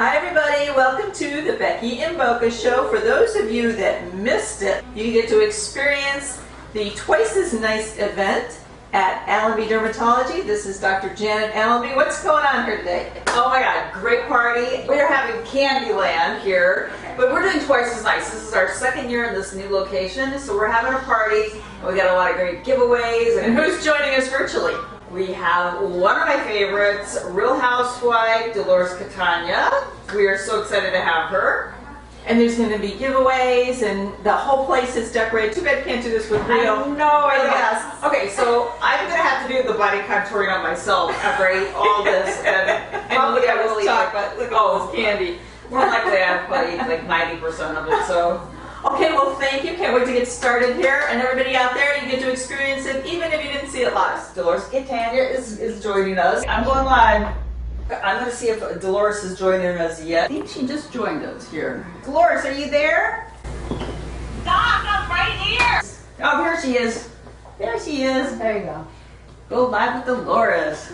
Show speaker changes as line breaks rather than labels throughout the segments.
Hi everybody, welcome to the Becky and Boca Show. For those of you that missed it, you get to experience the Twice as Nice event at Allenby Dermatology. This is Dr. Janet Allenby. What's going on here today?
Oh my God, great party. We're having Candyland here, but we're doing Twice as Nice. This is our second year in this new location, so we're having a party, and we got a lot of great giveaways.
And who's joining us virtually?
We have one of my favorites, Real Housewife, Dolores Catania. We are so excited to have her.
And there's going to be giveaways, and the whole place is decorated. Too bad you can't do this with real.
No, I
Yes.
know. Okay, so I'm gonna have to do the body contouring on myself after I eat all this, and
Look at
I will
this
eat
chocolate. Look at all this candy.
more likely I've probably eaten like 90% of it. So.
Okay, well thank you. Can't wait to get started here. And everybody out there, you get to experience it even if you didn't see it live.
Dolores Catania is joining us. I'm going live. I'm going to see if Dolores is joining us yet. I think she just joined us here. Dolores, are you there?
Doc, I'm right here.
Oh, here she is. There she is.
There you go.
Go live with Dolores.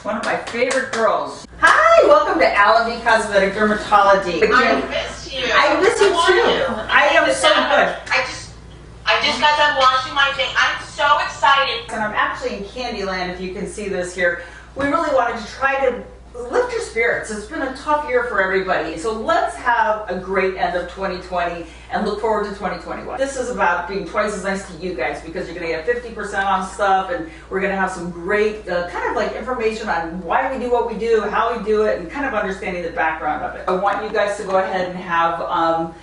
One of my favorite girls. Hi, welcome to Allenby Cosmetic Dermatology.
I missed you.
I miss you
How are
too. I am so good.
I just got done washing my face. I'm so excited.
And I'm actually in Candyland, if you can see this here. We really wanted to try to lift your spirits. It's been a tough year for everybody. So let's have a great end of 2020 and look forward to 2021. This is about being twice as nice to you guys because you're going to get 50% off stuff, and we're going to have some great kind of like information on why we do what we do, how we do it, and kind of understanding the background of it. I want you guys to go ahead and have a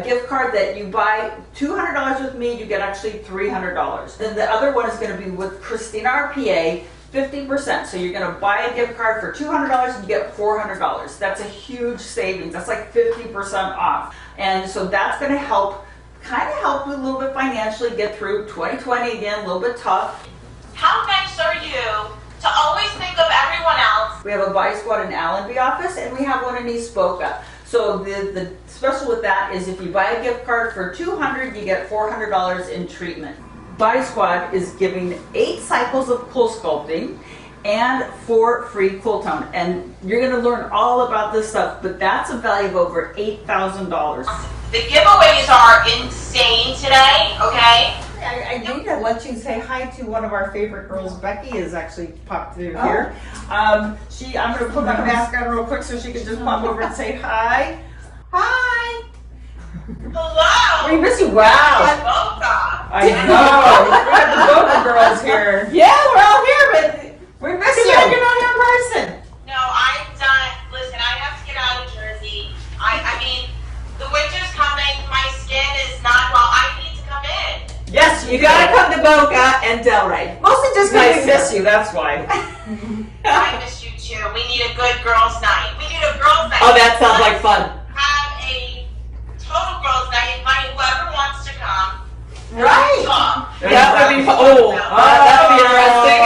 gift card that you buy $200 with me, you get actually $300. Then the other one is going to be with Christina RPA, 50%. So you're going to buy a gift card for $200 and you get $400. That's a huge savings. That's like 50% off. And so that's going to help, kind of help you a little bit financially get through 2020 again, a little bit tough.
How nice are you to always think of everyone else?
We have a buy squad in Allenby office and we have one in East Boca. So the special with that is if you buy a gift card for $200, you get $400 in treatment. Body Squad is giving 8 cycles of cool sculpting and 4 free cool tone. And you're going to learn all about this stuff, but that's a value of over $8,000.
The giveaways are insane today, okay?
I need to let you say hi to one of our favorite girls. Becky is actually popped through here. I'm going to put my mask on real quick so she can just pop over and say hi. Hi.
Hello.
We miss you. Wow.
Boca.
I know. We got the Boca girls here. Yeah, we're all here, but we miss you. You're not here in person.
No, I'm done. Listen, I have to get out of Jersey. I mean, the winter's coming. My skin is not well. I need to come in.
Yes, you gotta come to Boca and Delray.
Mostly just because we miss you, that's why.
I miss you too. We need a good girls' night. We need a girls' night.
Oh, that sounds like fun.
Have a total girls' night. Invite whoever wants to come.
Right.
Talk.
That would be fun. Oh, that would be interesting.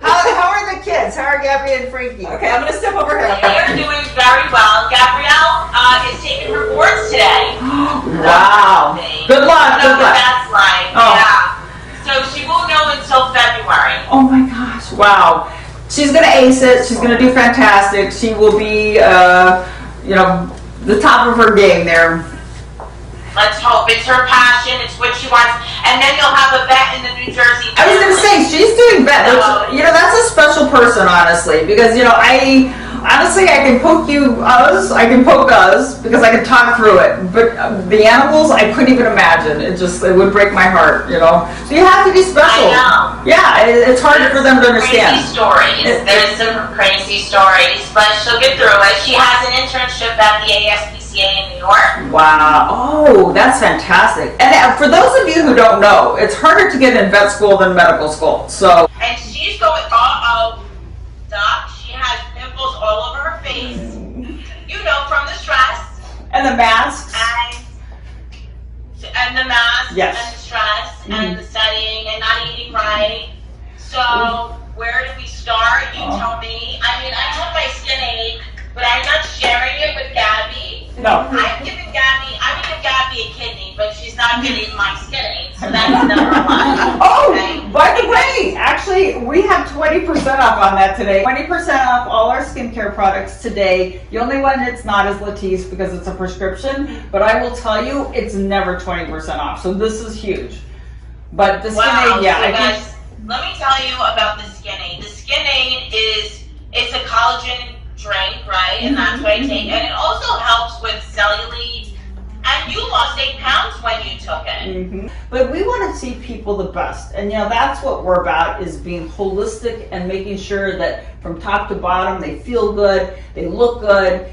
How are the kids? How are Gabby and Frankie?
Okay, I'm gonna step over here.
They are doing very well. Gabrielle is taking her boards today.
Wow. Good luck.
I don't know
Good
what
luck.
that's like.
Oh.
Yeah. So she won't know until February.
Oh my gosh. Wow. She's going to ace it. She's going to do fantastic. She will be, the top of her game there.
Let's hope. It's her passion. It's what she wants. And then you'll have a vet in the New Jersey.
I was going to say, she's doing better. That's a special person, honestly, because, I can poke I can poke us, because I can talk through it, but the animals, I couldn't even imagine. It would break my heart, So you have to be special.
I know.
Yeah, it's hard for them to understand.
Crazy stories. There's some crazy stories, but she'll get through it. She has an internship at the ASPCA in New York.
Wow. Oh, that's fantastic. And for those of you who don't know, it's harder to get in vet school than medical school. So.
And she's going, Doc, she has pimples all over her face. From the stress.
And the masks.
And the mask.
Yes.
And the stress. And the studying and not eating right. So, where do we start? You tell me. I mean, I have my skin ache, but I'm not sharing it with Gabby.
No.
I'm gonna give Gabby a kidney, but she's not getting my skin ache. So that's number one.
Oh,
Okay?
by the way, actually, we have 20% off on that today. 20% off all our skincare products today. The only one that's not is Latisse because it's a prescription, but I will tell you, it's never 20% off. So this is huge. But the
Wow,
Skin Aid, yeah.
so guys, let me tell you about the Skin Aid. The Skin Aid it's a collagen drink, right? And that's what I take. And it also helps with cellulite. And you lost 8 pounds when you took it.
But we want to see people the best. And that's what we're about, is being holistic and making sure that from top to bottom, they feel good, they look good,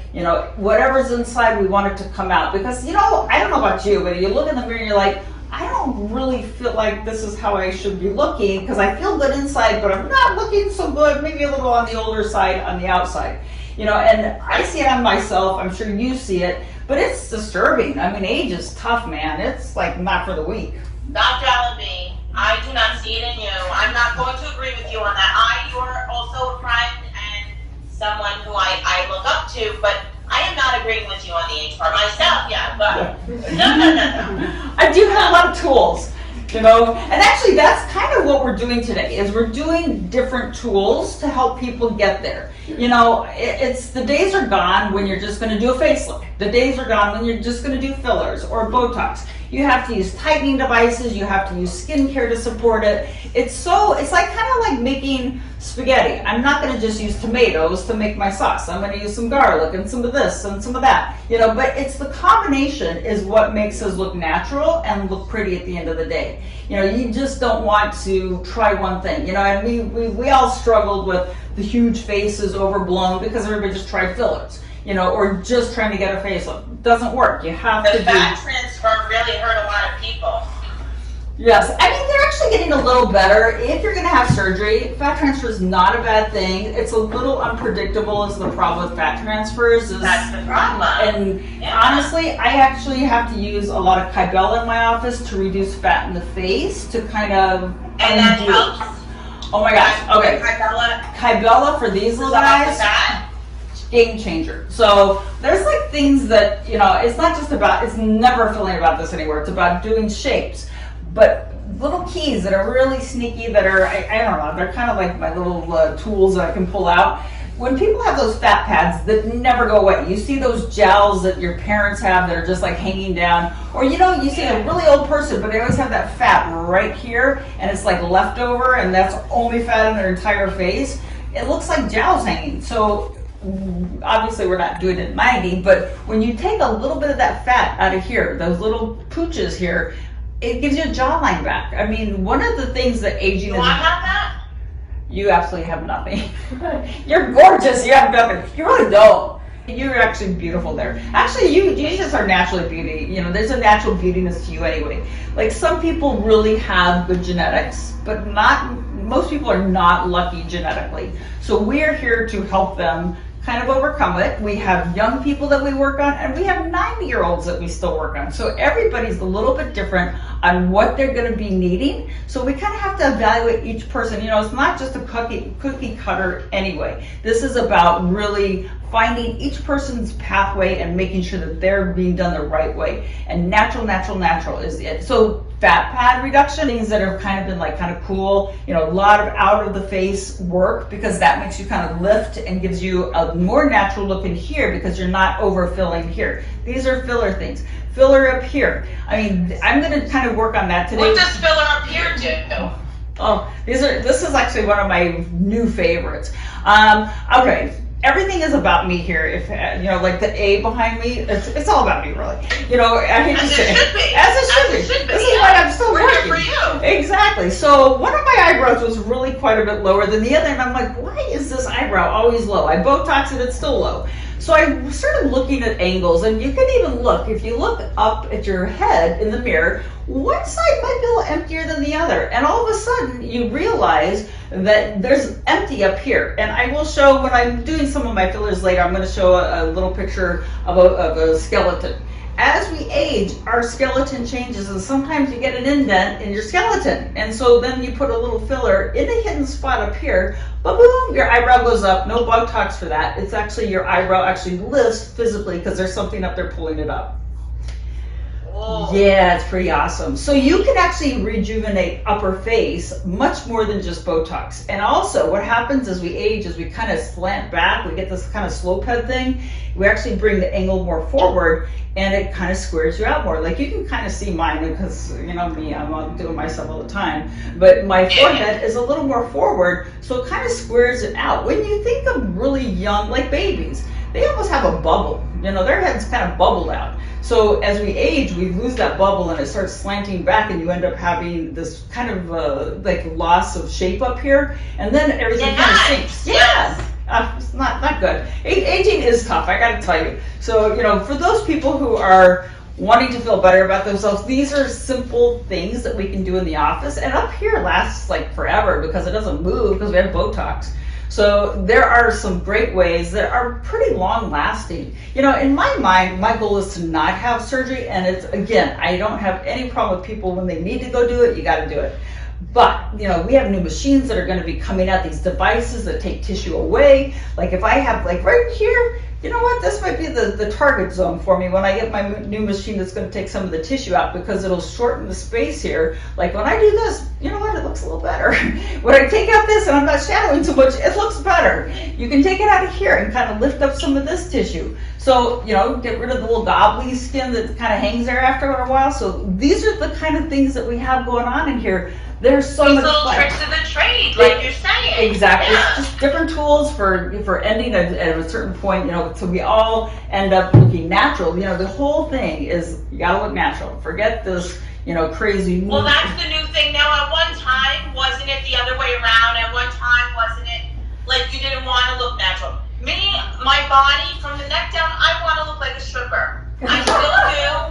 whatever's inside, we want it to come out. Because, I don't know about you, but you look in the mirror and you're like, I don't really feel like this is how I should be looking, because I feel good inside, but I'm not looking so good, maybe a little on the older side, on the outside. And I see it on myself, I'm sure you see it, but it's disturbing. I mean, age is tough, man. It's like not for the weak.
Dr. Allenby, I do not see it in you. I'm not going to agree with you on that. You're also a friend and someone who I look up to, but I am not agreeing with you on the age part myself, but no.
I do have a lot of tools, and actually that's kind of what we're doing today, is we're doing different tools to help people get there. It's the days are gone when you're just going to do a facelift. The days are gone when you're just going to do fillers or Botox. You have to use tightening devices. You have to use skincare to support it. It's like kind of like making spaghetti. I'm not going to just use tomatoes to make my sauce. I'm going to use some garlic and some of this and some of that. But it's the combination is what makes us look natural and look pretty at the end of the day. You just don't want to try one thing. And we all struggled with the huge faces overblown because everybody just tried fillers. Or just trying to get a facelift. Doesn't work. You have to do.
The fat transfer really hurt a lot of people.
Yes, I mean, they're actually getting a little better. If you're going to have surgery, fat transfer is not a bad thing. It's a little unpredictable is the problem with fat transfers.
That's the problem.
And honestly, I actually have to use a lot of Kybella in my office to reduce fat in the face to kind of
And that helps.
Oh my gosh, okay. Kybella for these little guys. Game changer. So there's like things that, it's not just about, it's never feeling about this anywhere. It's about doing shapes. But little keys that are really sneaky that are, I don't know, they're kind of like my little tools that I can pull out. When people have those fat pads that never go away, you see those gels that your parents have that are just like hanging down, or you see a really old person, but they always have that fat right here, and it's like leftover, and that's only fat in their entire face. It looks like gels hanging. So obviously we're not doing it 90, but when you take a little bit of that fat out of here, those little pooches here, it gives you a jawline back. I mean, one of the things that aging is...
Do I have that?
You absolutely have nothing. You're gorgeous. You have nothing. You really don't. You're actually beautiful there. Actually, you just are naturally beauty. There's a natural beautiness to you anyway. Like some people really have good genetics, but most people are not lucky genetically. So we're here to help them kind of overcome it. We have young people that we work on, and we have 90-year-olds that we still work on. So everybody's a little bit different on what they're going to be needing. So we kind of have to evaluate each person. It's not just a cookie cutter anyway. This is about really finding each person's pathway and making sure that they're being done the right way. And natural is it. So fat pad reduction, things that have kind of been like kind of cool, a lot of out of the face work, because that makes you kind of lift and gives you a more natural look in here because you're not overfilling here. These are filler things. Filler up here. I mean, I'm going to kind of work on that today.
What does filler up here do?
Oh, this is actually one of my new favorites. Okay. Everything is about me here. If like the A behind me, it's all about me, really. I hate to say it. As it should be. This is why I'm still working.
For you.
Exactly. So one of my eyebrows was really quite a bit lower than the other, and I'm like, why is this eyebrow always low? I Botox it, it's still low. So I started looking at angles, and you can even look, if you look up at your head in the mirror, one side might be a little emptier than the other. And all of a sudden, you realize that there's empty up here. And I will show, when I'm doing some of my fillers later, I'm going to show a little picture of a skeleton. As we age, our skeleton changes, and sometimes you get an indent in your skeleton. And so then you put a little filler in a hidden spot up here, boom, your eyebrow goes up. No Botox for that. It's actually your eyebrow actually lifts physically because there's something up there pulling it up.
Oh,
Yeah, it's pretty awesome. So you can actually rejuvenate upper face much more than just Botox. And also what happens as we age is we kind of slant back, we get this kind of slope head thing. We actually bring the angle more forward and it kind of squares you out more. Like you can kind of see mine because, you know me, I'm doing myself all the time. But my forehead is a little more forward, so it kind of squares it out. When you think of really young, like babies, they almost have a bubble. You know, their head's kind of bubbled out. So as we age, we lose that bubble and it starts slanting back and you end up having this kind of like loss of shape up here. And then everything kind of sinks. Yeah. It's not good. Aging is tough, I gotta tell you. So, you know, for those people who are wanting to feel better about themselves, these are simple things that we can do in the office. And up here lasts like forever because it doesn't move because we have Botox. So there are some great ways that are pretty long lasting. You know, in my mind, my goal is to not have surgery. And it's, again, I don't have any problem with people when they need to go do it, you gotta do it. But, you know, we have new machines that are going to be coming out, these devices that take tissue away. Like if I have like right here, you know what, this might be the target zone for me when I get my new machine that's going to take some of the tissue out because it'll shorten the space here. Like when I do this, you know what, it looks a little better. When I take out this and I'm not shadowing too much, it looks better. You can take it out of here and kind of lift up some of this tissue. So, you know, get rid of the little gobbly skin that kind of hangs there after a while. So these are the kind of things that we have going on in here. There's so much
little tricks of the trade, like you're saying.
Exactly.
Yeah.
It's just different tools for ending at a certain point, you know, so we all end up looking natural. You know, the whole thing is you gotta look natural. Forget this, you know, crazy.
Well, that's the new thing now. At one time, wasn't it the other way around? At one time, wasn't it like you didn't want to look natural? Me, my body, from the neck down, I want to look like a stripper. I still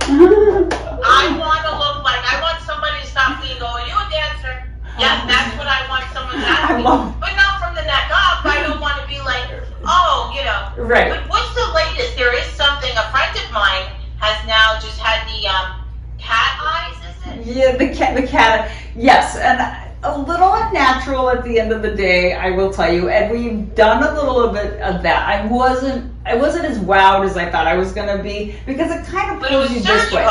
do. I want somebody to stop me and go, are you a dancer? Yes, that's what I want someone to ask me. But not from the neck up. I don't want to be like, oh, you know.
Right.
But what's the latest? There is something, a friend of mine has now just had the cat eyes, is it?
Yeah, the cat, yes. And a little unnatural at the end of the day, I will tell you. And we've done a little bit of that. I wasn't as wowed as I thought I was going to be because it kind of pulls you this way.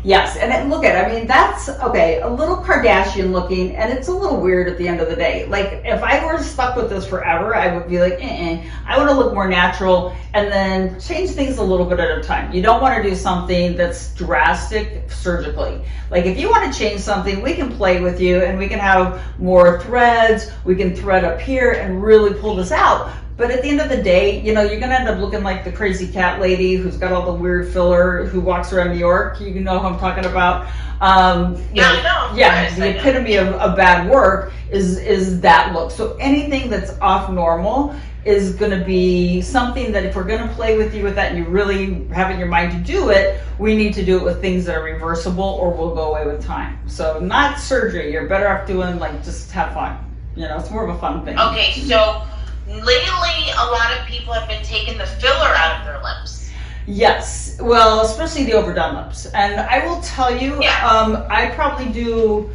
Yes, and look at it. I mean, that's, okay, a little Kardashian looking, and it's a little weird at the end of the day. Like, if I were stuck with this forever, I would be like, I want to look more natural, and then change things a little bit at a time. You don't want to do something that's drastic surgically. Like, if you want to change something, we can play with you, and we can have more threads, we can thread up here, and really pull this out. But at the end of the day, you know, you're going to end up looking like the crazy cat lady who's got all the weird filler who walks around New York. You know who I'm talking about.
I know.
Yeah, the epitome of bad work is that look. So anything that's off normal is going to be something that if we're going to play with you with that and you really have in your mind to do it, we need to do it with things that are reversible or will go away with time. So not surgery. You're better off doing like just have fun. You know, it's more of a fun thing.
Okay, so lately, a lot of people have been taking the filler out of their lips.
Yes, well, especially the overdone lips. And I will tell you, I probably do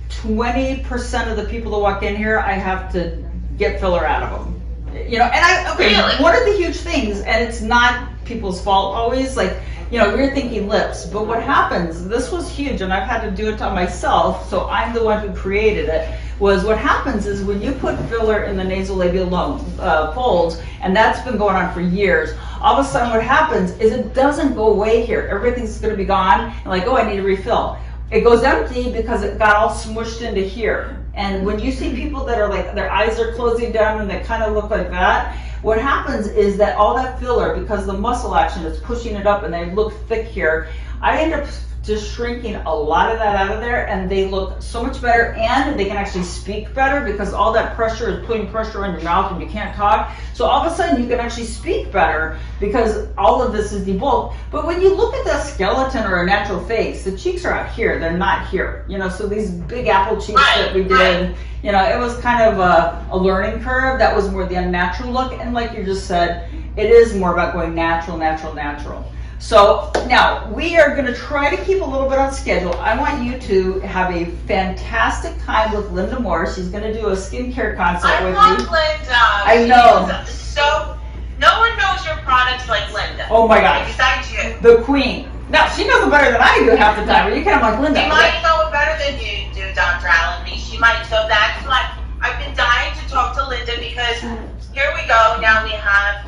20% of the people that walk in here, I have to get filler out of them. You know, and
Really?
One of the huge things, and it's not people's fault always, like, you know, we're thinking lips, but what happens, this was huge, and I've had to do it to myself, so I'm the one who created it, was what happens is when you put filler in the nasolabial folds, and that's been going on for years, all of a sudden what happens is it doesn't go away here. Everything's going to be gone, and like, oh, I need a refill. It goes empty because it got all smushed into here. And when you see people that are like, their eyes are closing down and they kind of look like that, what happens is that all that filler, because the muscle action is pushing it up and they look thick here, I end up just shrinking a lot of that out of there, and they look so much better, and they can actually speak better because all that pressure is putting pressure on your mouth and you can't talk. So all of a sudden you can actually speak better because all of this is debulked. But when you look at the skeleton or a natural face, the cheeks are out here, they're not here. You know, so these big apple cheeks that we did, you know, it was kind of a learning curve. That was more the unnatural look, and like you just said, it is more about going natural, natural, natural. So now we are going to try to keep a little bit on schedule. I want you to have a fantastic time with Linda Moore. She's going to do a skincare consult with you.
I love Linda.
I know.
So no one knows your products like Linda.
Oh my gosh.
Besides you.
The queen. No, she knows it better than I do half the time. You can't like Linda.
She might know it better than you do, Dr. Allenby. She might. So that's why I've been dying to talk to Linda, because here we go. Now we have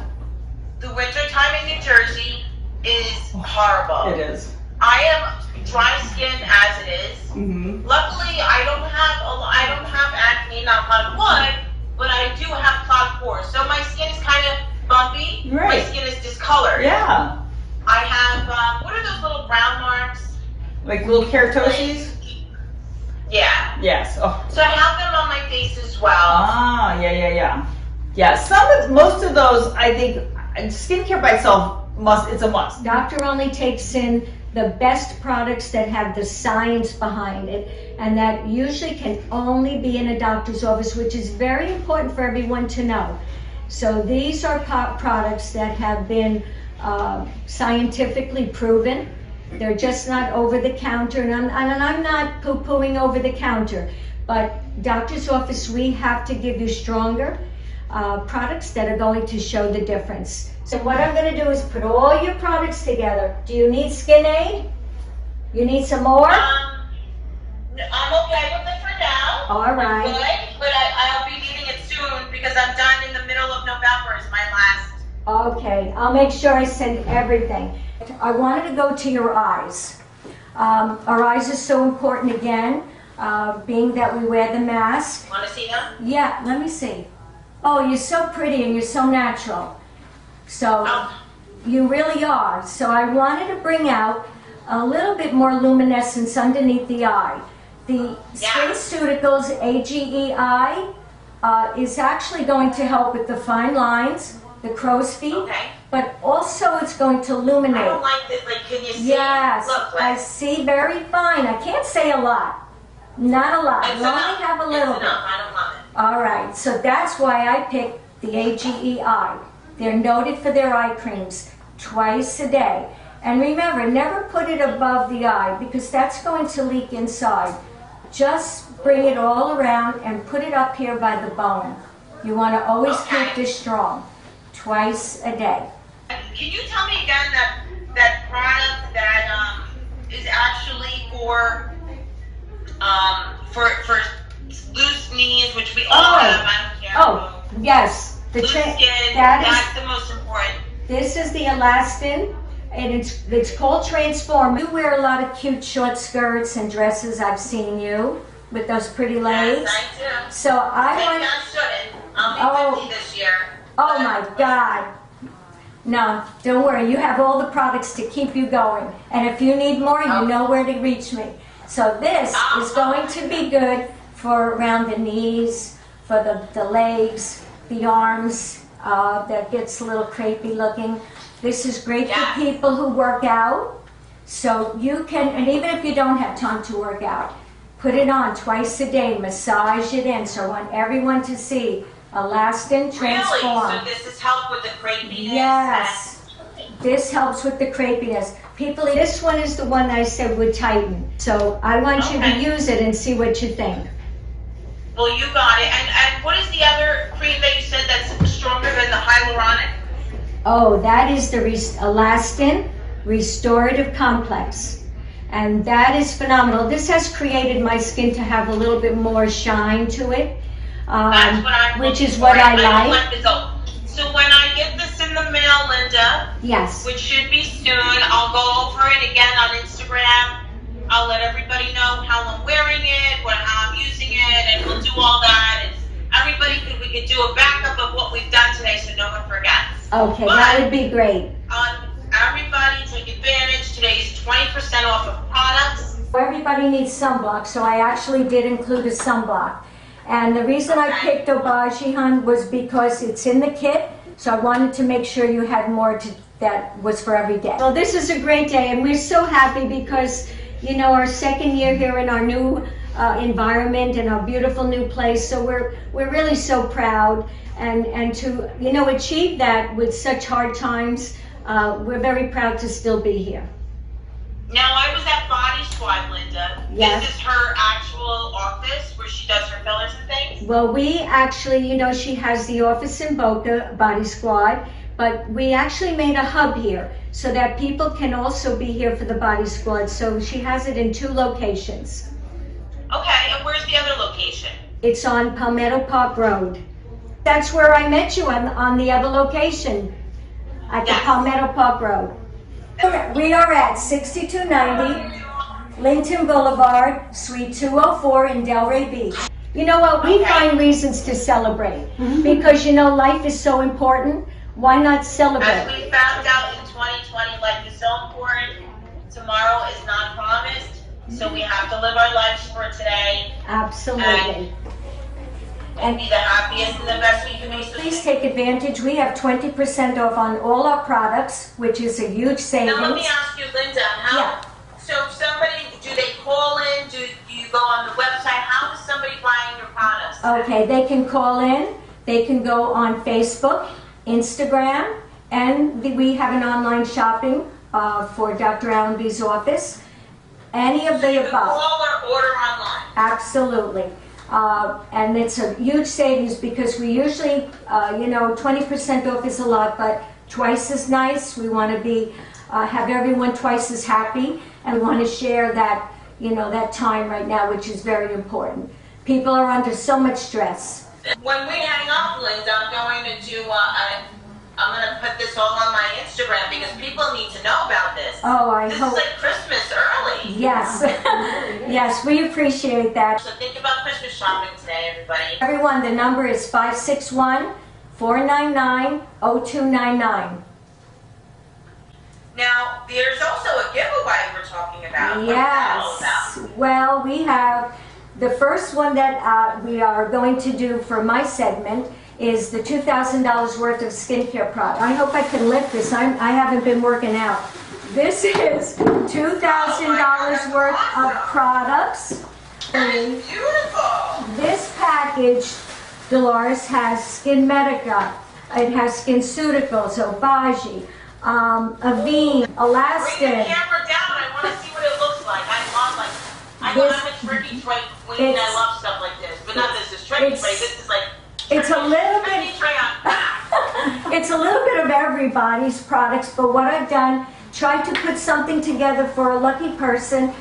the winter time in New Jersey is horrible.
It is.
I am dry skin as it is.
Mm-hmm.
Luckily, I don't have acne, knock on wood, but I do have clogged pores. So my skin is kind of bumpy.
Right.
My skin is discolored.
Yeah.
I have, what are those little brown marks?
Like little keratoses?
Yeah.
Yes. Oh.
So I have them on my face as well.
Ah, yeah. Yeah, most of those, I think, skincare by itself it's a must.
Doctor only takes in the best products that have the science behind it, and that usually can only be in a doctor's office, which is very important for everyone to know. So these are products that have been scientifically proven. They're just not over the counter, and I'm not poo-pooing over the counter, but doctor's office, we have to give you stronger products that are going to show the difference. So what I'm going to do is put all your products together. Do you need Skin Aid? You need some more?
I'm okay with it for now.
All right.
I'm good, but I'll be needing it soon because I'm done in the middle of November is my last.
Okay, I'll make sure I send everything. I wanted to go to your eyes. Our eyes are so important again, being that we wear the mask.
Want to see them?
Yeah, let me see. Oh, you're so pretty and you're so natural. So you really are. So I wanted to bring out a little bit more luminescence underneath the eye. The SkinCeuticals AGEI is actually going to help with the fine lines, the crow's feet, but also it's going to illuminate.
I don't like this. Like, can you see?
Yes,
Look,
I see very fine. I can't say a lot. Not a lot.
It's
You only
enough.
have a little
It's
bit.
enough. I don't love it.
All right, so that's why I picked the AGEI. They're noted for their eye creams twice a day. And remember, never put it above the eye because that's going to leak inside. Just bring it all around and put it up here by the bone. You want to always keep this strong. Twice a day.
Can you tell me again that product that is actually for loose knees, which we all have. I don't care.
Oh, yes. The
Loose skin.
that
That's the most important.
This is the elastin, and it's called Transform. You wear a lot of cute short skirts and dresses. I've seen you with those pretty legs.
Yes, I do.
So I
Maybe
want.
I shouldn't. I'll be 50 this year.
Oh my God. No, don't worry. You have all the products to keep you going. And if you need more, you know where to reach me. So this is going to be good for around the knees, for the legs, the arms, that gets a little crepey looking. This is great for people who work out. So you can, and even if you don't have time to work out, put it on twice a day, massage it in. So I want everyone to see Elastin Transform.
Really? So this is help with the crepiness?
Yes. This helps with the crepiness. People, this one is the one I said would tighten. So I want you to use it and see what you think.
Well, you got it. And what is the other cream that you said that's stronger than the hyaluronic?
Oh, that is the Elastin Restorative Complex. And that is phenomenal. This has created my skin to have a little bit more shine to it.
That's what I'm
which is
looking
what
for.
I
don't
like.
this old. So when I get this in the mail, Linda,
Yes.
which should be soon, I'll go over it again on Instagram. I'll let everybody know how I'm wearing it, how I'm using it, and we'll do all that. And we could do a backup of what we've done today so no one forgets.
Okay,
But,
that would be great.
everybody take advantage. Today's 20% off of products.
Everybody needs sunblock, so I actually did include a sunblock. And the reason I picked Aubergine was because it's in the kit, so I wanted to make sure you had more that was for every day. Well, this is a great day, and we're so happy because, you know, our second year here in our new environment and our beautiful new place, so we're really so proud. And to, you know, achieve that with such hard times, we're very proud to still be here.
Now, I was at Body Squad, Linda.
Yes.
This is her actual office where she does her fillers and things?
Well, we actually, you know, she has the office in Boca, Body Squad, But we actually made a hub here so that people can also be here for the Body Squad. So she has it in 2 locations.
Okay, and where's the other location?
It's on Palmetto Park Road. That's where I met you on the other location, at the
Yes.
Palmetto Park Road. We are at 6290 Linton Boulevard, Suite 204 in Delray Beach. You know what, we find reasons to celebrate because you know life is so important. Why not
As
celebrate?
we found out in 2020, life is so important. Tomorrow is not promised, so we have to live our lives for today
Absolutely.
and be the happiest and the best we can be. So
Please take advantage. We have 20% off on all our products, which is a huge savings.
now let me ask you, Linda,
Yeah.
so if somebody, do they call in? Do you go on the website? How is somebody buying your products?
Okay, they can call in, they can go on Facebook, Instagram, and we have an online shopping for Dr. Allenby's office. Any of the
You can
above.
call or order online.
Absolutely. And it's a huge savings because we usually, 20% off is a lot, but twice as nice. We want to be, have everyone twice as happy, and we want to share that, that time right now, which is very important. People are under so much stress.
When we hang up, Linda, I'm going to I'm going to put this all on my Instagram because people need to know about this.
Oh, I
This
hope.
is like Christmas early.
Yes. Yes, we appreciate that.
So think about Christmas shopping today, everybody.
Everyone, the number is 561-499-0299.
Now, there's also a giveaway we're talking about. What is that all
Yes.
about?
Well, we have the first one that we are going to do for my segment is the $2,000 worth of skincare product. I hope I can lift this. I haven't been working out. This is $2,000 worth of products.
That is beautiful.
This package, Dolores, has Skin Medica. It has SkinCeuticals, Obagi, Avene,
Bring the
Elastin.
camera down. I want to see what it looks like. I'm a tricky tray queen. I love stuff like this. But not this is tricky tray. This is like
It's a little
tricky
bit,
tray on back.
it's a little bit of everybody's products, but what I've done, tried to put something together for a lucky person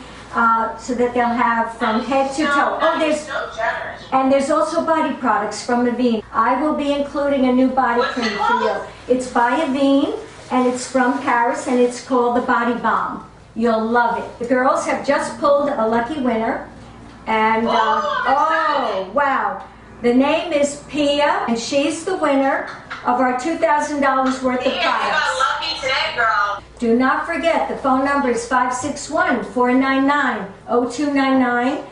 so that they'll have from head to toe. Oh, there's
so generous.
and there's also body products from Avene. I will be including a new body
What's it
cream for you.
called?
It's by Avene, and it's from Paris, and it's called the Body Balm. You'll love it. The girls have just pulled a lucky winner, and
Oh, I'm excited.
wow. The name is Pia, and she's the winner of our $2,000 worth of
Yeah, you got
products.
lucky today, girl.
Do not forget, the phone number is 561-499-0299.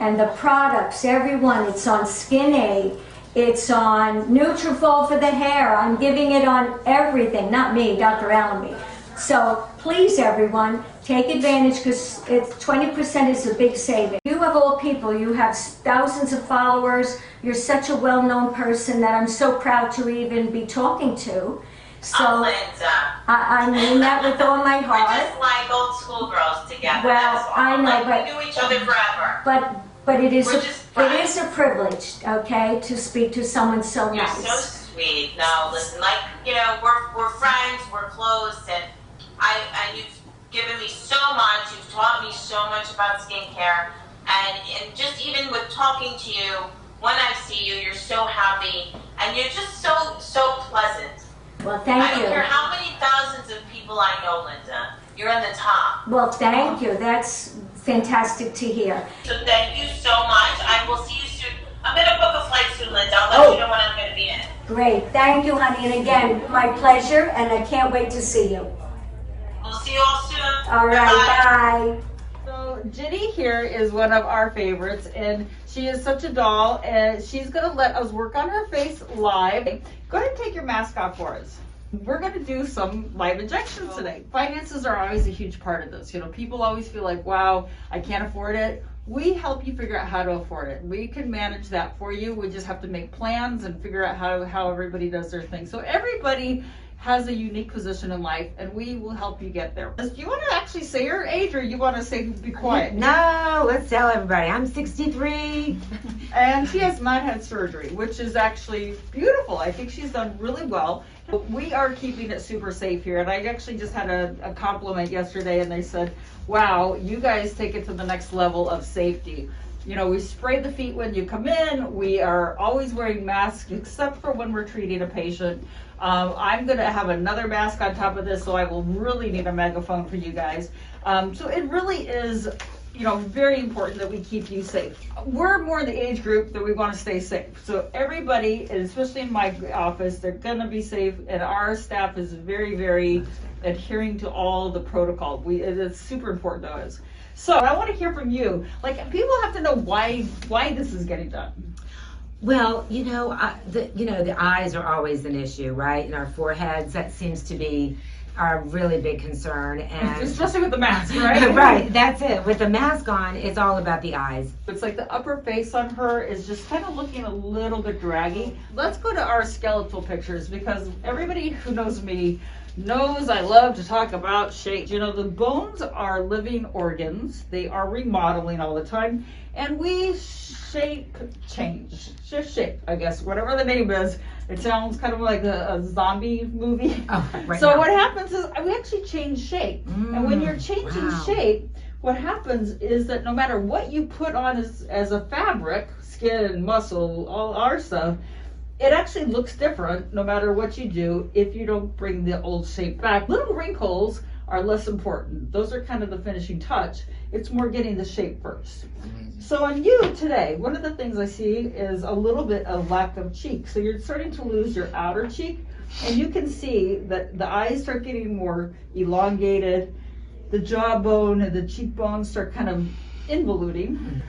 And the products, everyone, it's on Skin Aid. It's on Nutrafol for the hair. I'm giving it on everything, not me, Dr. Allenby. So please, everyone, take advantage because 20% is a big saving. You of all people, you have thousands of followers. You're such a well-known person that I'm so proud to even be talking to. So
Linda.
I mean that with all my
We're
heart.
just like old schoolgirls together.
Well,
that's all.
I know,
Like,
but-
we knew each other forever.
But it is
We're
a,
just
it
friends.
is a privilege, okay, to speak to someone so
You're
nice.
so sweet. No, listen, we're friends, we're close, and you've given me so much. You've taught me so much about skincare, and just even with talking to you, when I see you, you're so happy, and you're just so pleasant.
Well,
I
thank
don't care
you.
how many thousands of people I know, Linda. You're in the top.
Well, thank you. That's fantastic to hear.
So thank you so much. I will see you soon. I'm gonna book a flight soon, Linda. I'll let you know when I'm gonna be in.
Great. Thank you, honey. And again, my pleasure, and I can't wait to see you.
We'll see you all soon.
All right. Bye.
So Ginny here is one of our favorites, and she is such a doll, and she's going to let us work on her face live. Go ahead and take your mask off for us. We're going to do some live injections today. Finances are always a huge part of this. People always feel like, wow, I can't afford it. We help you figure out how to afford it. We can manage that for you. We just have to make plans and figure out how everybody does their thing. So everybody has a unique position in life, and we will help you get there. Do you want to actually say your age, or you want to say be quiet?
No, let's tell everybody. I'm 63.
And she has not had surgery, which is actually beautiful. I think she's done really well. We are keeping it super safe here, and I actually just had a compliment yesterday, and they said, wow, you guys take it to the next level of safety. You know, we spray the feet when you come in. We are always wearing masks except for when we're treating a patient. I'm going to have another mask on top of this, so I will really need a megaphone for you guys. So it really is, you know, very important that we keep you safe. We're more in the age group that we want to stay safe. So everybody, especially in my office, they're going to be safe, and our staff is very, very adhering to all the protocol. It's super important to us. So I want to hear from you. Like, people have to know why this is getting done.
Well, the eyes are always an issue, right? And our foreheads, that seems to be our really big concern. And
especially with the mask, right?
Right, that's it. With the mask on, it's all about the eyes.
It's like the upper face on her is just kind of looking a little bit draggy. Let's go to our skeletal pictures, because everybody who knows me knows I love to talk about shape. You know, the bones are living organs. They are remodeling all the time, and we change, I guess, whatever the name is. It sounds kind of like a zombie movie.
Oh, right.
So
now.
what happens is we actually change shape. And when you're changing shape, what happens is that no matter what you put on as a fabric, skin, muscle, all our stuff, it actually looks different no matter what you do if you don't bring the old shape back. Little wrinkles are less important. Those are kind of the finishing touch. It's more getting the shape first. So on you today, one of the things I see is a little bit of lack of cheek. So you're starting to lose your outer cheek, and you can see that the eyes start getting more elongated. The jawbone and the cheekbones start kind of involuting.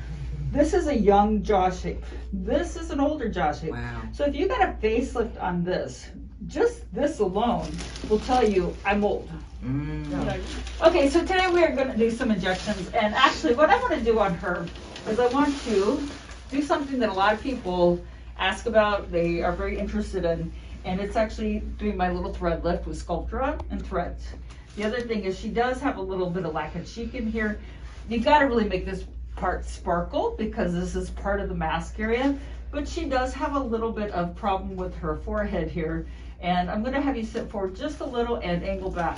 This is a young jaw shape. This is an older jaw shape.
Wow.
So if you got a facelift on this, just this alone will tell you I'm old. Okay, so today we are going to do some injections, and actually what I want to do on her is I want to do something that a lot of people ask about, they are very interested in, and it's actually doing my little thread lift with Sculptura and threads. The other thing is she does have a little bit of lack of cheek in here. You got to really make this part sparkle because this is part of the mask area, but she does have a little bit of problem with her forehead here, and I'm going to have you sit forward just a little and angle back.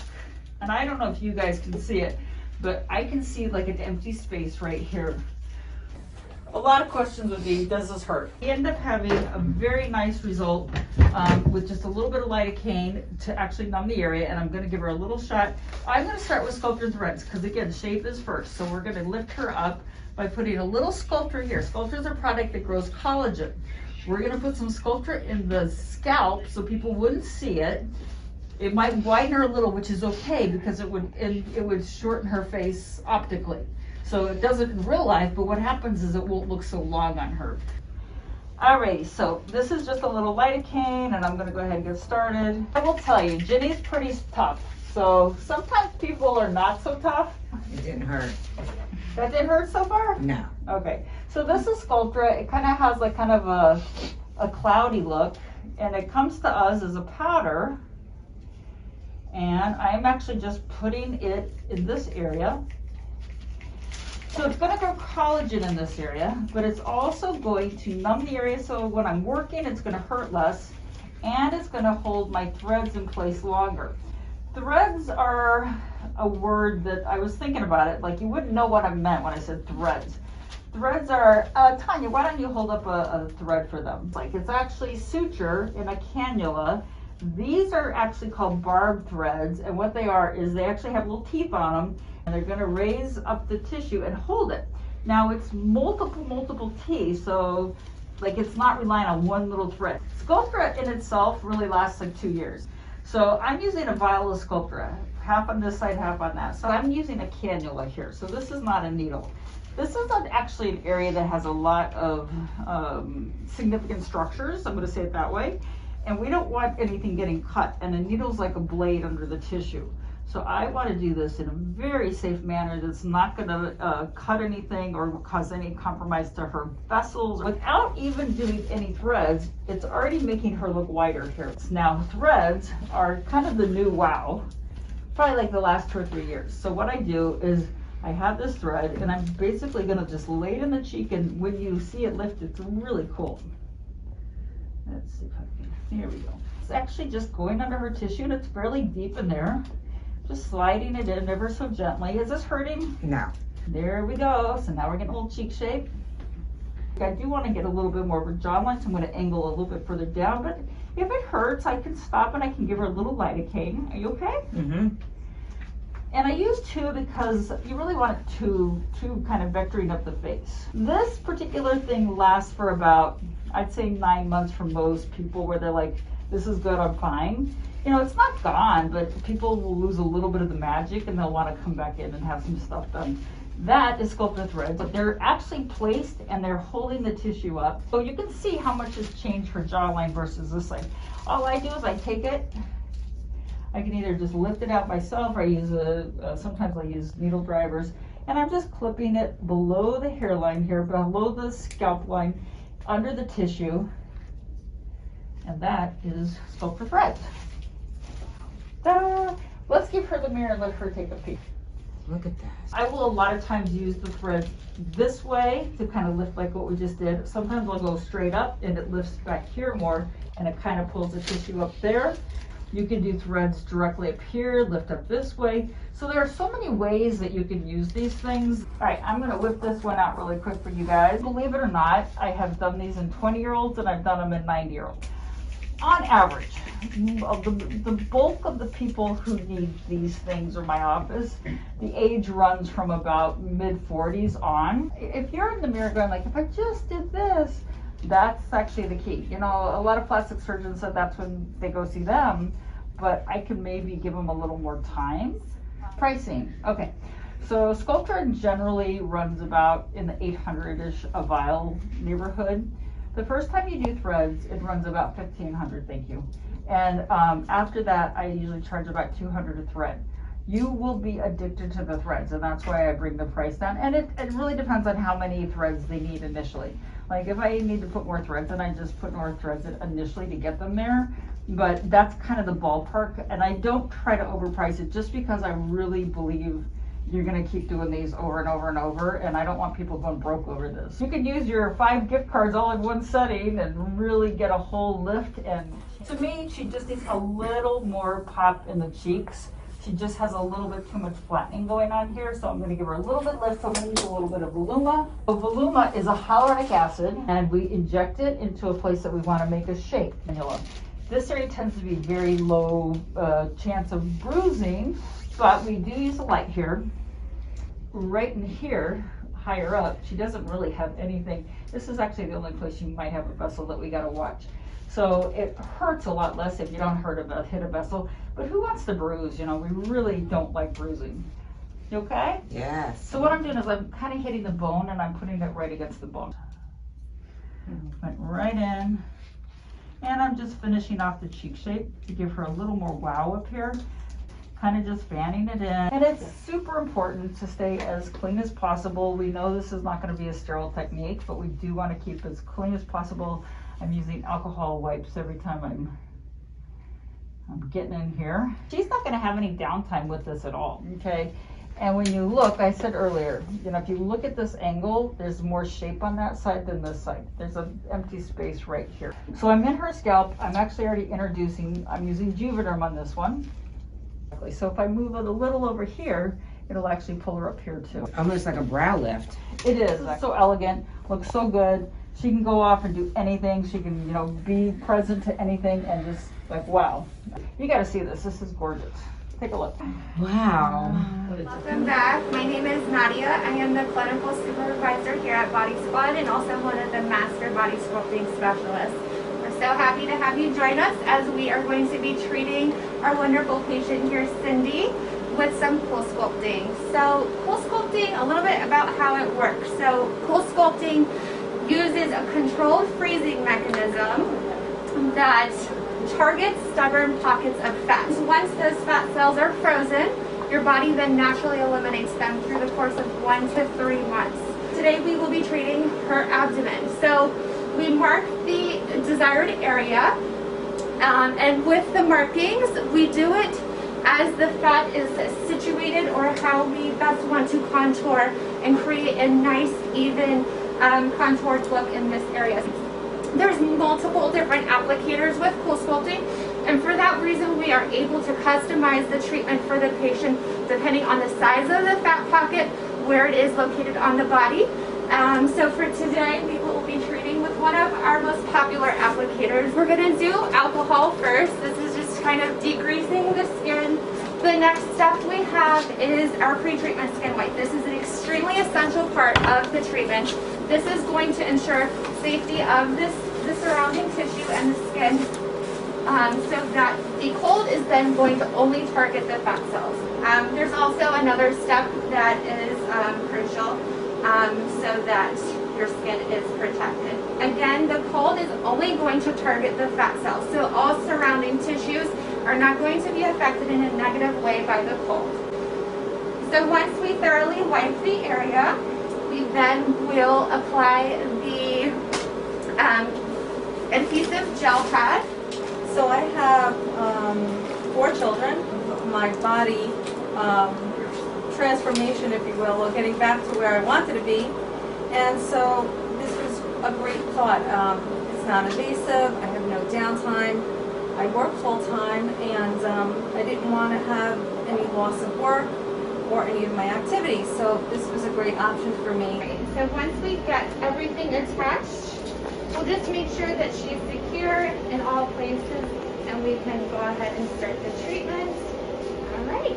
And I don't know if you guys can see it, but I can see like an empty space right here. A lot of questions would be, does this hurt? We end up having a very nice result with just a little bit of lidocaine to actually numb the area, and I'm going to give her a little shot. I'm going to start with Sculptra threads because, again, shape is first. So we're going to lift her up by putting a little Sculptra here. Sculptra is a product that grows collagen. We're going to put some Sculptra in the scalp so people wouldn't see it. It might widen her a little, which is okay because it would shorten her face optically. So it doesn't in real life, but what happens is it won't look so long on her. Alrighty, so this is just a little lidocaine, and I'm going to go ahead and get started. I will tell you, Ginny's pretty tough. So sometimes people are not so tough.
It didn't hurt.
That didn't hurt so far?
No.
Okay, so this is Sculptra. It kind of has like kind of a cloudy look, and it comes to us as a powder. And I'm actually just putting it in this area. So it's going to grow collagen in this area, but it's also going to numb the area, so when I'm working, it's going to hurt less, and it's going to hold my threads in place longer. Threads are a word that I was thinking about it, like you wouldn't know what I meant when I said threads. Threads are, Tanya, why don't you hold up a thread for them? Like it's actually suture in a cannula. These are actually called barbed threads, and what they are is they actually have little teeth on them, and they're going to raise up the tissue and hold it. Now it's multiple teeth, so like it's not relying on one little thread. Sculptra in itself really lasts like 2 years. So I'm using a vial of Sculptra, half on this side, half on that. So I'm using a cannula here, so this is not a needle. This is actually an area that has a lot of significant structures, I'm going to say it that way. And we don't want anything getting cut, and a needle's like a blade under the tissue. So I want to do this in a very safe manner that's not going to cut anything or cause any compromise to her vessels. Without even doing any threads, it's already making her look whiter here. Now threads are kind of the new wow, probably like the last 2 or 3 years. So what I do is I have this thread and I'm basically going to just lay it in the cheek, and when you see it lift, it's really cool. Let's see if I can, there we go. It's actually just going under her tissue and it's fairly deep in there. Just sliding it in ever so gently. Is this hurting?
No.
There we go. So now we're getting a little cheek shape. I do want to get a little bit more of a jawline, so I'm going to angle a little bit further down, but if it hurts, I can stop and I can give her a little lidocaine. Are you okay?
Mm-hmm.
And I use 2 because you really want it to kind of vectoring up the face. This particular thing lasts for about, I'd say 9 months for most people, where they're like, this is good, I'm fine. You know, it's not gone, but people will lose a little bit of the magic and they'll want to come back in and have some stuff done. That is sculptor threads, but they're actually placed and they're holding the tissue up. So you can see how much has changed her jawline versus this side. All I do is I take it, I can either just lift it out myself, or I use sometimes I use needle drivers, and I'm just clipping it below the hairline here, below the scalp line, under the tissue, and that is sculptor threads. Let's give her the mirror and let her take a peek.
Look at that.
I will a lot of times use the thread this way to kind of lift like what we just did. Sometimes I'll go straight up and it lifts back here more and it kind of pulls the tissue up there. You can do threads directly up here, lift up this way. So there are so many ways that you can use these things. All right, I'm gonna whip this one out really quick for you guys. Believe it or not, I have done these in 20-year-olds and I've done them in 90-year-olds. On average, the bulk of the people who need these things in my office, the age runs from about mid-40s on. If you're in the mirror going like, if I just did this, that's actually the key. You know, a lot of plastic surgeons said that's when they go see them, but I can maybe give them a little more time. Pricing, okay. So Sculptra generally runs about in the 800-ish a vial neighborhood. The first time you do threads, it runs about $1,500, thank you. And after that, I usually charge about $200 a thread. You will be addicted to the threads, and that's why I bring the price down. And it really depends on how many threads they need initially. Like if I need to put more threads, then I just put more threads in initially to get them there. But that's kind of the ballpark, and I don't try to overprice it just because I really believe you're gonna keep doing these over and over and over, and I don't want people going broke over this. You can use your 5 gift cards all in one setting and really get a whole lift. And to me, she just needs a little more pop in the cheeks. She just has a little bit too much flattening going on here, so I'm gonna give her a little bit lift. So I'm gonna use a little bit of Voluma. So Voluma is a hyaluronic acid, and we inject it into a place that we wanna make a shape. This area tends to be very low chance of bruising, but we do use a light here. Right in here, higher up, she doesn't really have anything. This is actually the only place you might have a vessel that we gotta watch. So it hurts a lot less if you don't hit a vessel, but who wants to bruise? You know, we really don't like bruising. You okay?
Yes.
So what I'm doing is I'm kind of hitting the bone and I'm putting it right against the bone. Went right in. And I'm just finishing off the cheek shape to give her a little more wow up here. Kind of just fanning it in. And it's super important to stay as clean as possible. We know this is not going to be a sterile technique, but we do want to keep as clean as possible. I'm using alcohol wipes every time I'm getting in here. She's not going to have any downtime with this at all, okay? And when you look, I said earlier, you know, if you look at this angle, there's more shape on that side than this side. There's an empty space right here. So I'm in her scalp. I'm actually already I'm using Juvederm on this one. So if I move it a little over here, it'll actually pull her up here too.
Almost like a brow lift.
It is. It's so elegant, looks so good. She can go off and do anything. She can, you know, be present to anything and just like, wow. You gotta see this. This is gorgeous. Take a look.
Wow.
Welcome back. My name is Nadia. I am the clinical supervisor here at Body Squad and also one of the master body sculpting specialists. We're so happy to have you join us as we are going to be treating our wonderful patient here, Cindy, with some cool sculpting. So cool sculpting, a little bit about how it works. So cool sculpting uses a controlled freezing mechanism that targets stubborn pockets of fat. Once those fat cells are frozen, your body then naturally eliminates them through the course of 1 to 3 months. Today we will be treating her abdomen. So we mark the desired area, and with the markings, we do it as the fat is situated or how we best want to contour and create a nice, even contoured look in this area. There's multiple different applicators with Cool Sculpting, and for that reason we are able to customize the treatment for the patient depending on the size of the fat pocket, where it is located on the body. So for today we will be treating with one of our most popular applicators. We're going to do alcohol first. This is just kind of degreasing the skin. The next step we have is our pre-treatment skin wipe. This is an extremely essential part of the treatment. This is going to ensure safety of the surrounding tissue and the skin, so that the cold is then going to only target the fat cells. There's also another step that is crucial, so that your skin is protected. Again, the cold is only going to target the fat cells, so all surrounding tissues are not going to be affected in a negative way by the cold. So once we thoroughly wipe the area, we then will apply the adhesive gel pad.
So I have 4 children. My body transformation, if you will, or getting back to where I wanted to be. And so this was a great thought. It's not invasive. I have no downtime. I work full time, and I didn't want to have any loss of work or any of my activities. So this was a great option for me.
So once we get everything attached, we'll just make sure that she's secure in all places, and we can go ahead and start the treatment. All right.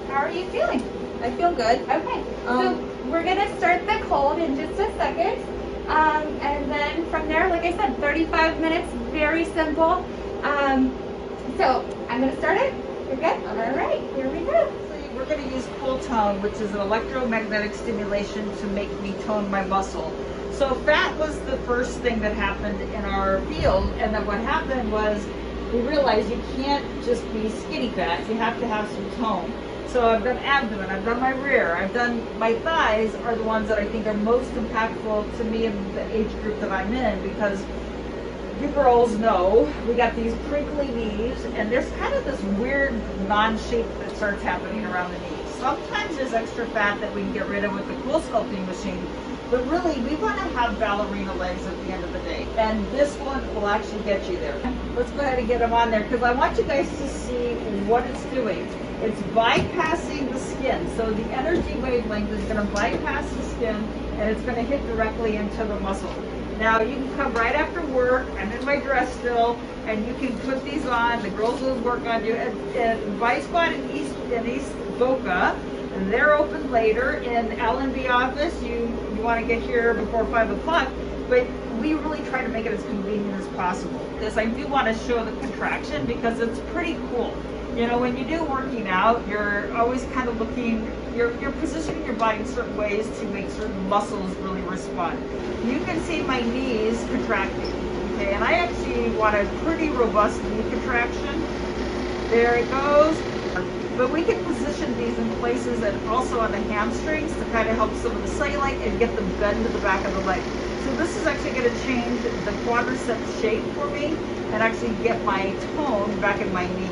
How are you feeling?
I feel good.
Okay. So we're going to start the cold in just a second. And then from there, like I said, 35 minutes, very simple. So I'm going to start it. You're good? All right. Here we go.
We're going to use Cool Tone, which is an electromagnetic stimulation to make me tone my muscle. So fat was the first thing that happened in our field, and then what happened was we realized you can't just be skinny fat, you have to have some tone. So I've done abdomen, I've done my rear, I've done my thighs are the ones that I think are most impactful to me and the age group that I'm in, because you girls know we got these crinkly knees, and there's kind of this weird non-shape that starts happening around the knees. Sometimes there's extra fat that we can get rid of with the Cool Sculpting machine, but really we want to have ballerina legs at the end of the day, and this one will actually get you there. Let's go ahead and get them on there, because I want you guys to see what it's doing. It's bypassing the skin, so the energy wavelength is going to bypass the skin, and it's going to hit directly into the muscle. Now you can come right after work, I'm in my dress still, and you can put these on, the girls will work on you. At Vice Squad in East Boca, they're open later. In Allenby office, you want to get here before 5 o'clock, but we really try to make it as convenient as possible. This, I do want to show the contraction because it's pretty cool. You know, when you do working out, you're always kind of looking, you're positioning your body in certain ways to make certain muscles really respond. You can see my knees contracting, okay, and I actually want a pretty robust knee contraction. There it goes. But we can position these in places and also on the hamstrings to kind of help some of the cellulite and get them bend to the back of the leg. So this is actually going to change the quadriceps shape for me and actually get my tone back in my knees.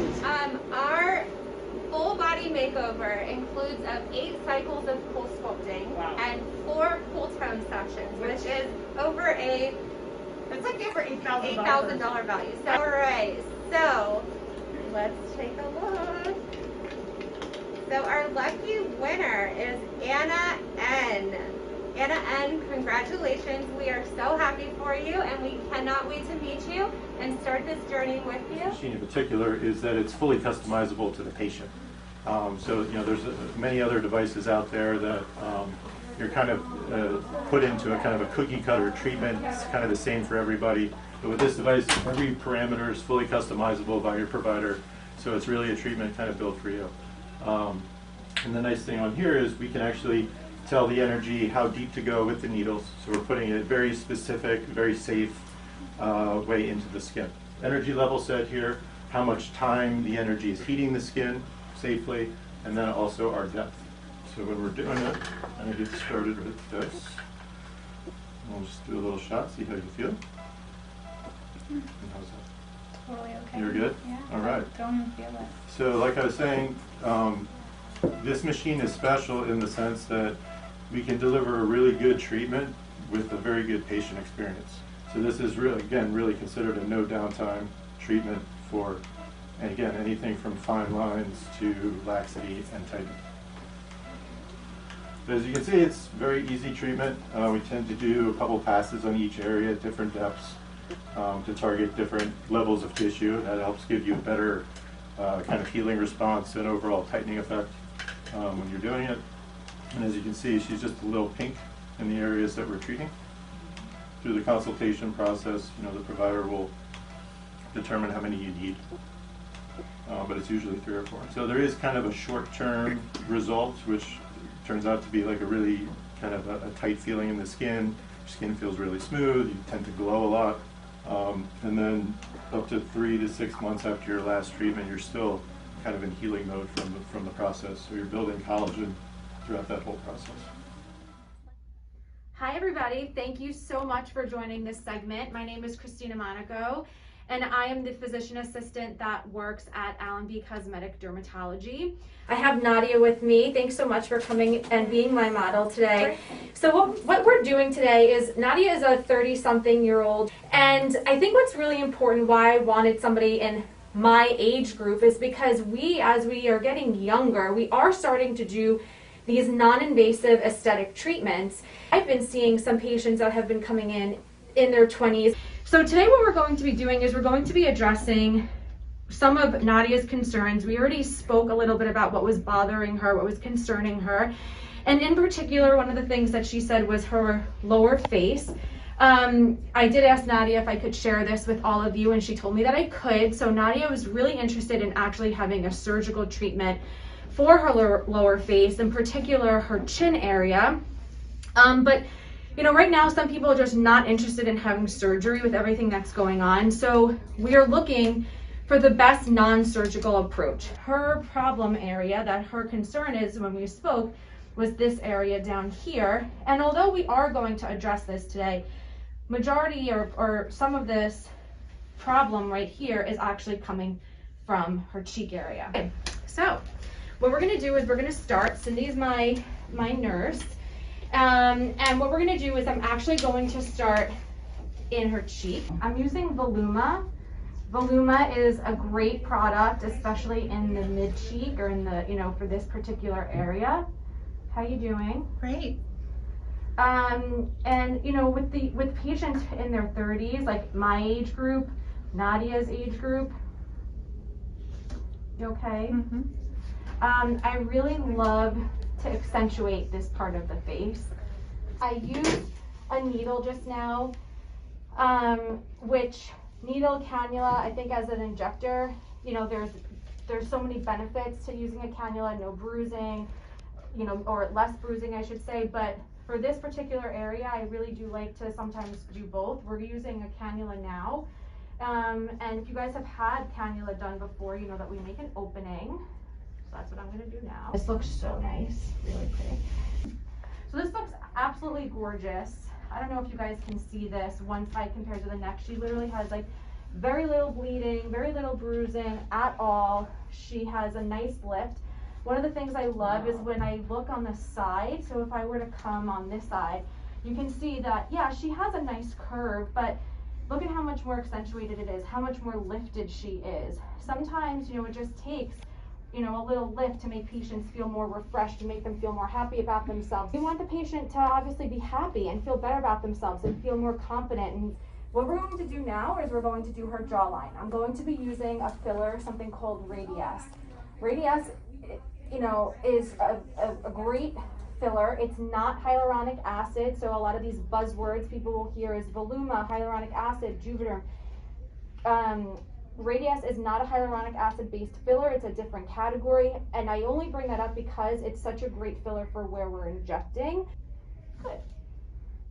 Our full body makeover includes 8 cycles of Cool Sculpting.
Wow.
And 4 Cool Tone sessions, which is over a
It's like over $8,000.
$8,000 value. So, all right, so let's take a look. So our lucky winner is Anna N. Anna N, congratulations. We are so happy for you, and we cannot wait to meet you and start this journey with you.
This machine in particular is that it's fully customizable to the patient. So, you know, there's many other devices out there that you're kind of put into a kind of a cookie cutter treatment. It's kind of the same for everybody. But with this device, every parameter is fully customizable by your provider. So it's really a treatment kind of built for you. And the nice thing on here is we can actually tell the energy how deep to go with the needles. So we're putting a very specific, very safe way into the skin. energy level set here, how much time the energy is heating the skin safely, and then also our depth. So when we're doing it, I'm going to get started with this. We'll just do a little shot, see how you feel. And how's that?
Totally okay.
You're good?
Yeah.
All right.
Don't even feel it.
So like I was saying, this machine is special in the sense that we can deliver a really good treatment with a very good patient experience. So this is really, again, really considered a no downtime treatment for, and again, anything from fine lines to laxity and tightening. But as you can see, it's very easy treatment. We tend to do a couple passes on each area at different depths to target different levels of tissue. That helps give you a better kind of healing response and overall tightening effect when you're doing it. And as you can see, she's just a little pink in the areas that we're treating. Through the consultation process, the provider will determine how many you need, but it's usually 3 or 4. So there is kind of a short-term result, which turns out to be like a really kind of a tight feeling in the skin. Your skin feels really smooth, you tend to glow a lot, and then up to 3 to 6 months after your last treatment, you're still kind of in healing mode from the process. So you're building collagen throughout that whole process.
Hi everybody, thank you so much for joining this segment. My name is Christina Monaco and I am the physician assistant that works at Allenby Cosmetic Dermatology. I have Nadia with me. Thanks so much for coming and being my model today. So what we're doing today is, Nadia is a 30-something-year-old, and I think what's really important, why I wanted somebody in my age group, is because as we are getting younger, we are starting to do these non-invasive aesthetic treatments. I've been seeing some patients that have been coming in their 20s. So today what we're going to be doing is we're going to be addressing some of Nadia's concerns. We already spoke a little bit about what was bothering her, what was concerning her. And in particular, one of the things that she said was her lower face. I did ask Nadia if I could share this with all of you, and she told me that I could. So Nadia was really interested in actually having a surgical treatment for her lower face, in particular her chin area. But right now some people are just not interested in having surgery with everything that's going on. So we are looking for the best non-surgical approach. Her problem area, that her concern is, when we spoke, was this area down here. And although we are going to address this today, majority or some of this problem right here is actually coming from her cheek area. Okay, so what we're going to do is we're going to start. Cindy's my nurse. And what we're going to do is I'm actually going to start in her cheek. I'm using Voluma. Voluma is a great product, especially in the mid cheek or in the, for this particular area. How you doing?
Great.
And with patients in their 30s, like my age group, Nadia's age group. You okay?
Mm-hmm.
I really love to accentuate this part of the face. I used a needle just now, which needle cannula, I think as an injector, there's so many benefits to using a cannula, no bruising, or less bruising I should say, but for this particular area, I really do like to sometimes do both. We're using a cannula now, and if you guys have had cannula done before, you know that we make an opening. So that's what I'm gonna do now. This looks so nice, really pretty. So this looks absolutely gorgeous. I don't know if you guys can see this, one side compared to the next. She literally has like very little bleeding, very little bruising at all. She has a nice lift. One of the things I love is when I look on the side, so if I were to come on this side, you can see that, yeah, she has a nice curve, but look at how much more accentuated it is, how much more lifted she is. Sometimes, it just takes a little lift to make patients feel more refreshed and make them feel more happy about themselves. We want the patient to obviously be happy and feel better about themselves and feel more confident. And what we're going to do now is we're going to do her jawline. I'm going to be using a filler, something called Radiesse. Radiesse, is a great filler. It's not hyaluronic acid, so a lot of these buzzwords people will hear is Voluma, hyaluronic acid, Juvederm. Radiesse is not a hyaluronic acid based filler, it's a different category, and I only bring that up because it's such a great filler for where we're injecting. Good.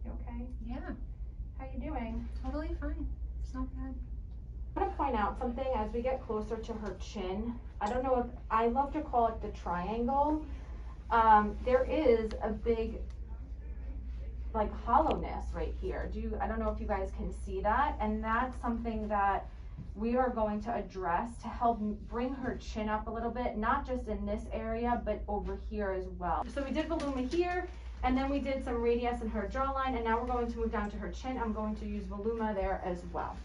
You okay?
Yeah,
How you doing?
totally fine. It's not bad.
I'm gonna point out something as we get closer to her chin. I don't know if, I love to call it the triangle. There is a big like hollowness right here. I don't know if you guys can see that, and that's something that we are going to address to help bring her chin up a little bit, not just in this area, but over here as well. So we did Voluma here, and then we did some Radiesse in her jawline, and now we're going to move down to her chin. I'm going to use Voluma there as well.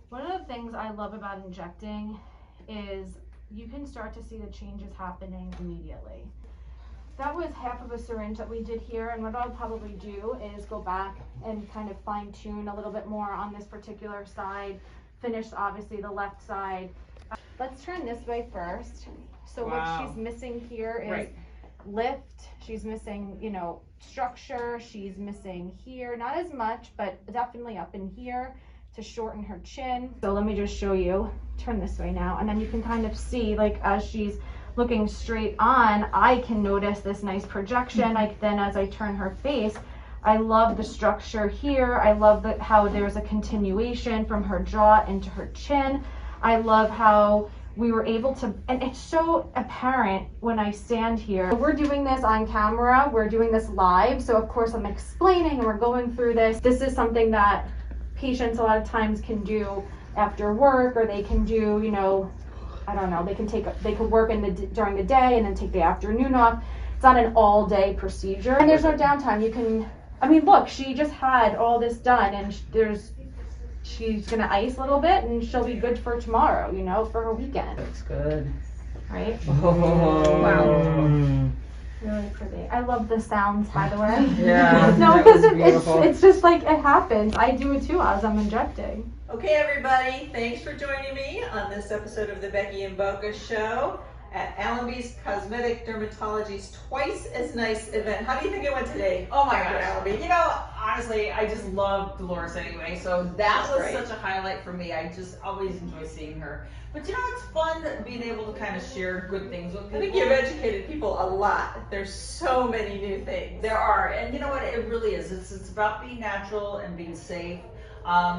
One of the things I love about injecting is you can start to see the changes happening immediately. That was half of a syringe that we did here, and what I'll probably do is go back and kind of fine tune a little bit more on this particular side, finish obviously the left side. Let's turn this way first. So what she's missing here is lift, she's missing, you know, structure, she's missing here, not as much, but definitely up in here to shorten her chin. So let me just show you, turn this way now, and then you can kind of see, like, as she's looking straight on, I can notice this nice projection. Like then as I turn her face, I love the structure here. I love how there's a continuation from her jaw into her chin. I love how we were able to, and it's so apparent when I stand here. We're doing this on camera, we're doing this live, so of course I'm explaining and we're going through this. This is something that patients a lot of times can do after work, or they can do, you know, I don't know, they can work during the day and then take the afternoon off. It's not an all day procedure, and there's no downtime. You can, I mean, look, she just had all this done, and she's gonna ice a little bit and she'll be good for tomorrow, you know, for her weekend.
Looks good.
Right?
Oh,
wow. Really pretty. I love the sounds, by the way.
Yeah.
No, because it's just like it happens. I do it too as I'm injecting.
Okay, everybody, thanks for joining me on this episode of the Becky and Boca Show at Allenby's Cosmetic Dermatology's Twice as Nice event. How do you think it went today?
Oh my
Dr.
gosh.
Allenby?
You know, honestly, I just love Dolores anyway, so that was
Great.
such a highlight for me. I just always enjoy seeing her. But you know, it's fun being able to kind of share good things with people.
I think you've educated people a lot. There's so many new things.
There are, and you know what, it really is. It's about being natural and being safe.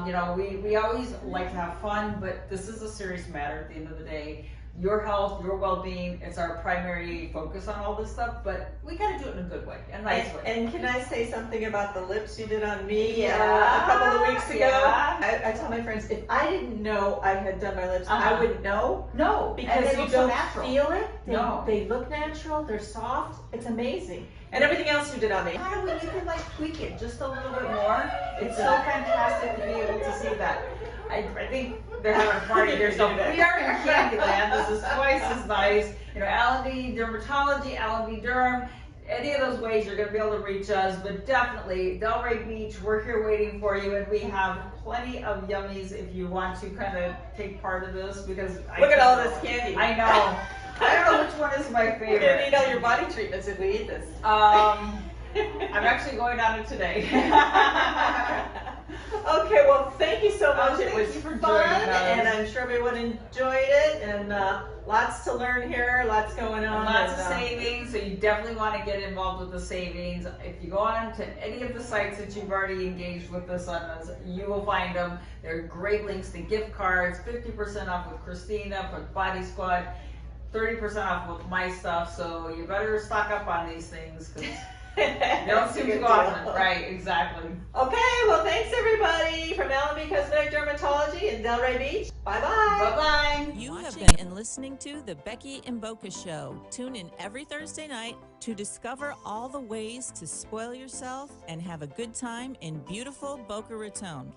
You know, we always like to have fun, but this is a serious matter at the end of the day. Your health, your well-being, it's our primary focus on all this stuff, but we gotta do it in a good way, a nice way.
And can I say something about the lips you did on me
Yeah.
a couple of weeks ago?
Yeah.
I tell my friends, if I didn't know I had done my lips,
Uh-huh.
I wouldn't know.
No,
Because
and they
you
look so
don't
natural.
feel it.
No.
They look natural, they're soft, it's amazing. And everything else you did on me.
Kind of when you can like tweak it just a little bit more. It's so fantastic to be able to see that. I think they're having a party here, so we are in Candyland. This is twice as nice. You know, Allenby Dermatology, Allenby Derm. Any of those ways you're going to be able to reach us, but definitely Delray Beach, we're here waiting for you, and we have plenty of yummies if you want to kind of take part of this, because
Look at all this candy.
I know. I don't know which one is my
We're
favorite.
going to need all your body treatments if we eat this.
I'm actually going on it today.
Okay, well, thank you so much.
Thank
It was
you for
fun,
joining us.
and I'm sure everyone enjoyed it, and lots to learn here, lots going on.
Lots
and,
of savings, so you definitely want to get involved with the savings. If you go on to any of the sites that you've already engaged with us on, you will find them. They're great links to gift cards, 50% off with Christina, with Body Squad, 30% off with my stuff, so you better stock up on these things, because they don't seem to go often. Right, exactly.
Okay, well, thanks everybody from Allenby Cosmetic Dermatology in Delray Beach. Bye-bye.
Bye-bye.
You have been and listening to The Becky and Boca Show. Tune in every Thursday night to discover all the ways to spoil yourself and have a good time in beautiful Boca Raton.